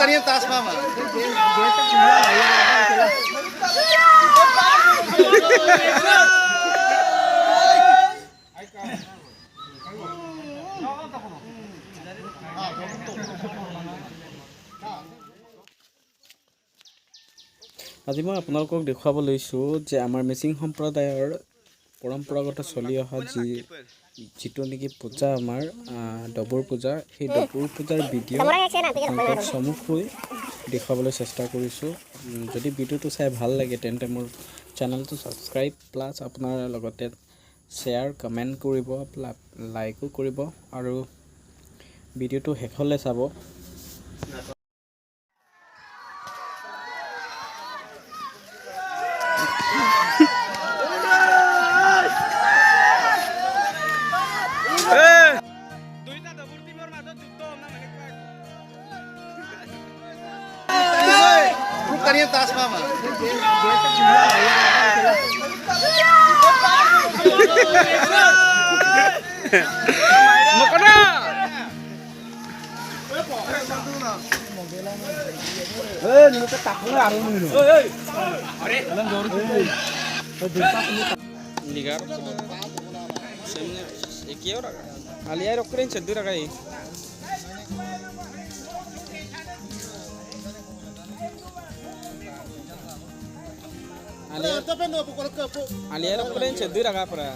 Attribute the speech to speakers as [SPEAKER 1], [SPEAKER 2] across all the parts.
[SPEAKER 1] Bukannya tas mama.
[SPEAKER 2] আজি মই আপোনালোকক দেখুৱাব লৈছোঁ যে আমাৰ মিচিং সম্প্ৰদায়ৰ পৰম্পৰাগত চলি অহা যিটো নেকি পূজা আমাৰ ডবুৰ পূজা, সেই ডবুৰ পূজাৰ ভিডিঅ' আপোনালোকক চমুকৈ দেখুৱাবলৈ চেষ্টা কৰিছোঁ। যদি ভিডিঅ'টো চাই ভাল লাগে তেন্তে মোৰ চেনেলটো ছাবস্ক্ৰাইব প্লাছ আপোনাৰ লগতে শ্বেয়াৰ কমেণ্ট কৰিব, লাইকো কৰিব আৰু ভিডিঅ'টো শেষলৈ চাব।
[SPEAKER 1] Bukannya tas mama.
[SPEAKER 2] Mukana.
[SPEAKER 1] Ni ka takong araw mo no. Are. Alam jor ko.
[SPEAKER 2] Ligar. Semne ekiyo raga. Aliyay rokren cheddu raga ei. Aliyay rokren cheddu raga para.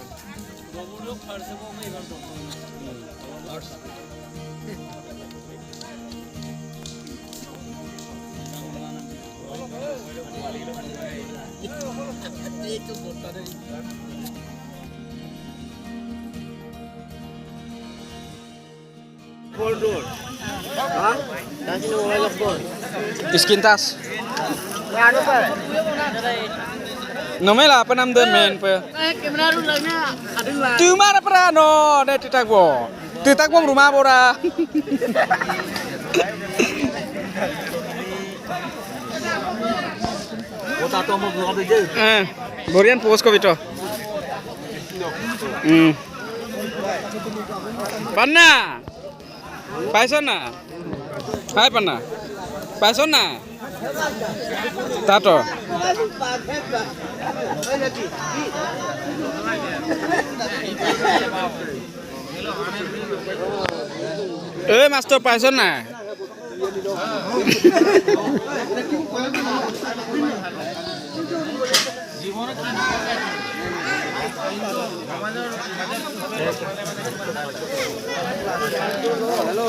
[SPEAKER 2] Skin tas. Nomela apa nam den men pe?
[SPEAKER 3] Kamera lu lagnya ada lah.
[SPEAKER 2] Tu mana pera no, deh titak bo rumah bora.
[SPEAKER 1] Kota tu mau buka je.
[SPEAKER 2] Borian post ko bito. Panna. Paison na. Hai panna. Paison na. Tato. Master paison na. Hello.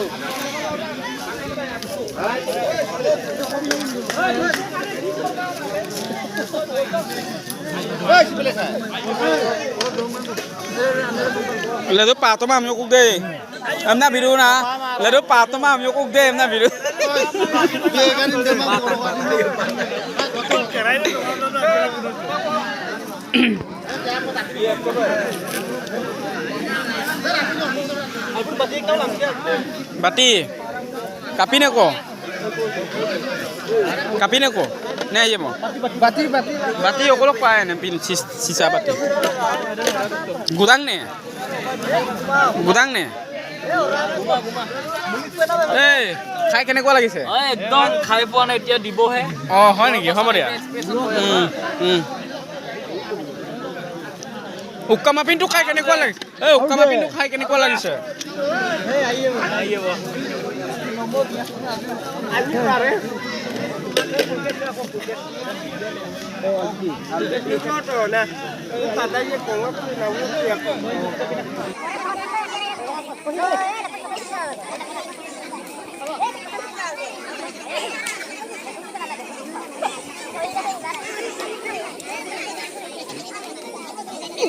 [SPEAKER 2] Ledo pato mam nyokuk deh. Amna biru na. Ledo pato mam nyokuk deh amna biru. Bati. Kapine ko. Kapine ko. Nih aja mau. Bati okolok pae nih pin sisa bati. Gudang nih. খাই কেনেকুৱা লাগিছে?
[SPEAKER 3] একদম খাই পোৱা নাই, এতিয়া দিবহে।
[SPEAKER 2] হয় নেকি? হ'ব দিয়া। উক্কা মাপিনটো খাই কেনেকুৱা লাগিছে? উক্কা মাপিনটো খাই কেনেকুৱা লাগিছে?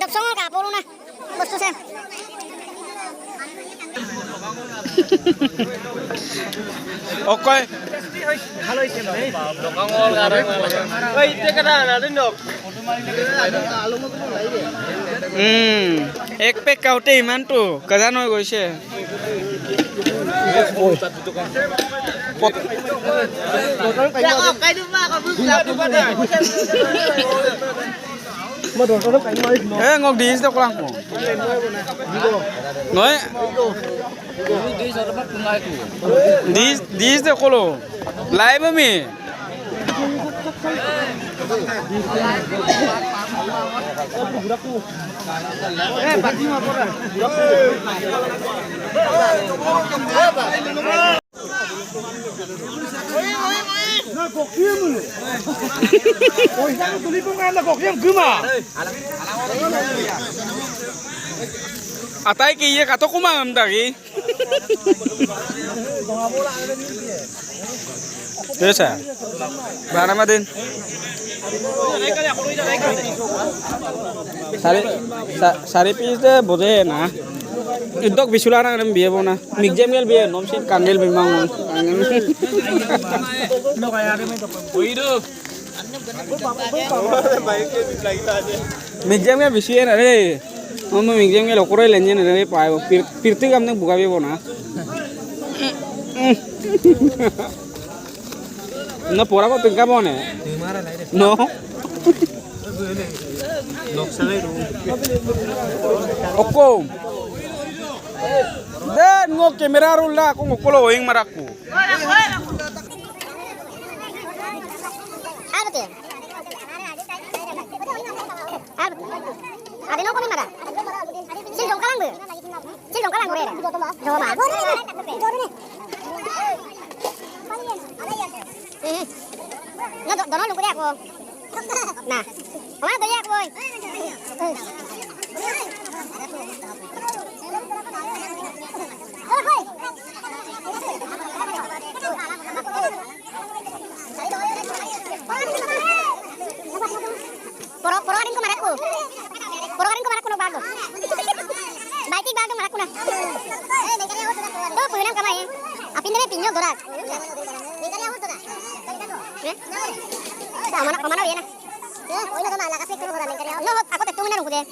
[SPEAKER 4] Đọc xong rồi cả bộ luôn này. Bật cho xem.
[SPEAKER 2] Okay. Ek pek kaute iman tu kajan hoy goise. Ngok dis dak lang mo. Noi. Dis de kolo. Live mi. Atai kiye kato kumam tadi. Desa. Bara madin. Sari piece de bode na. Indok bisulara ngan biye bona. Migjem gel biye nom sin kandel bimang. Migjem gel bisiye na re. Om migjem gel okore lenje na re pae. Pirti kamne buka biye bona. No pora ko tingka bone. No. Oko. Dan ngok kamera rulla ko ngokolo oing maraku.
[SPEAKER 4] Ada no kami mara. Silong kalang ber. Silong kalang ber. Coba. Nó đó nó luôn có đẹp không? Nè, má tôi đẹp rồi. Porokarin ko marakku. Porokarin ko marakku no bago. Baik bago marakku na. Tuh pulang kamay. Apin deh pinjol dorak. Mana ya na? Oh ini kemana? Kasih turun orang mencari. No, aku tak tunggu nunggu deh.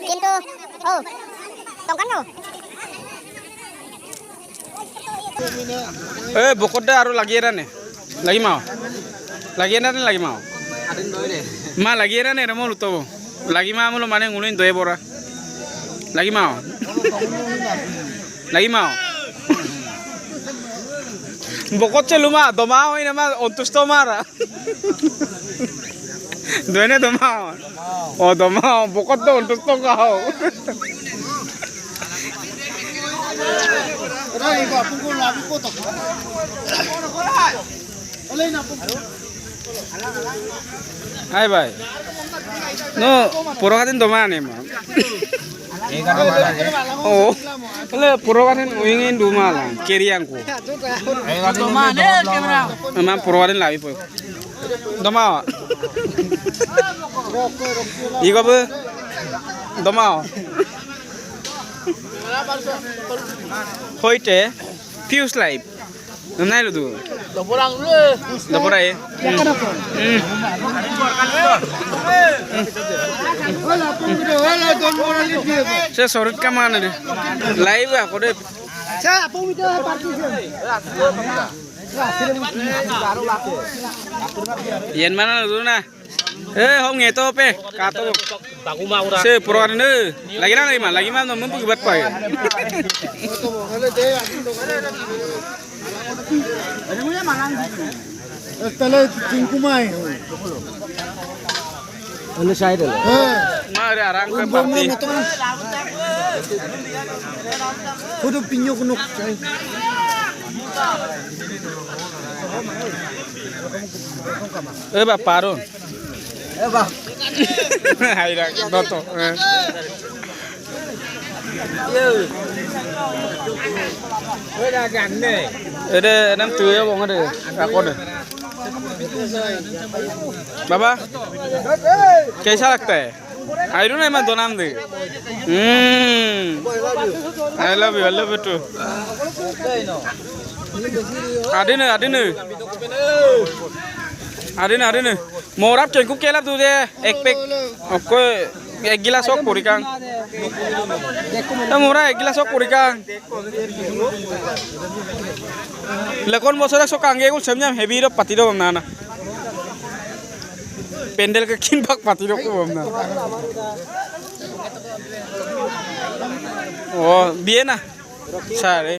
[SPEAKER 4] Pintu. Oh, tongkan lo.
[SPEAKER 2] Bokot dah aru lagi nih. Lagi mau? Lagi mau? Ma lagi nih, remo lu tahu. Lagi mau lo mana ngulin doy bora. Lagi mau? Lagi mau? Bokot celuma, domao ini mah ontus tomara. Doynya domao. Oh domao, bokot tuh ontus tongkau. Hai bhai. No, porokatin domane mah. Oh, le porokatin uingin dumala, keriangku.
[SPEAKER 3] Domane kamera.
[SPEAKER 2] Memang porokatin lagi po. Domao. Iko be. Domao. Hoite, fuse live. Nai lu tu.
[SPEAKER 3] Doporang dulu.
[SPEAKER 2] Dapur ay. Saya sorot ka mana deh. Live aku deh.
[SPEAKER 1] Saya apa itu party
[SPEAKER 2] Yan mana lu na? Hong ngeto pe, kato. Se purwan deh. Lagi mah nomor buat pa.
[SPEAKER 1] Tala tingkumai. Ano side lo?
[SPEAKER 2] Mari arang ke party.
[SPEAKER 1] Kudu pinyo kunuk.
[SPEAKER 2] Baparun.
[SPEAKER 1] Ba.
[SPEAKER 2] Hai dah, doto.
[SPEAKER 1] Udah ganne.
[SPEAKER 2] Ada 6 tuh ya bang ada. Aku ada. Baba, कैसा लगता है? I don't know मैं दो नाम दे. I love you too. Ada nih. Mau rap cengkuk kelap tuh deh. Ekpek. Aku ek gilas sok purikan. Murah ek gilas sok purikan. Lekon bosora sok angge kul semnya heavy ro pati ro nana. Pandal के किन भाग पाती लोग को हमना ओ बिए ना सारे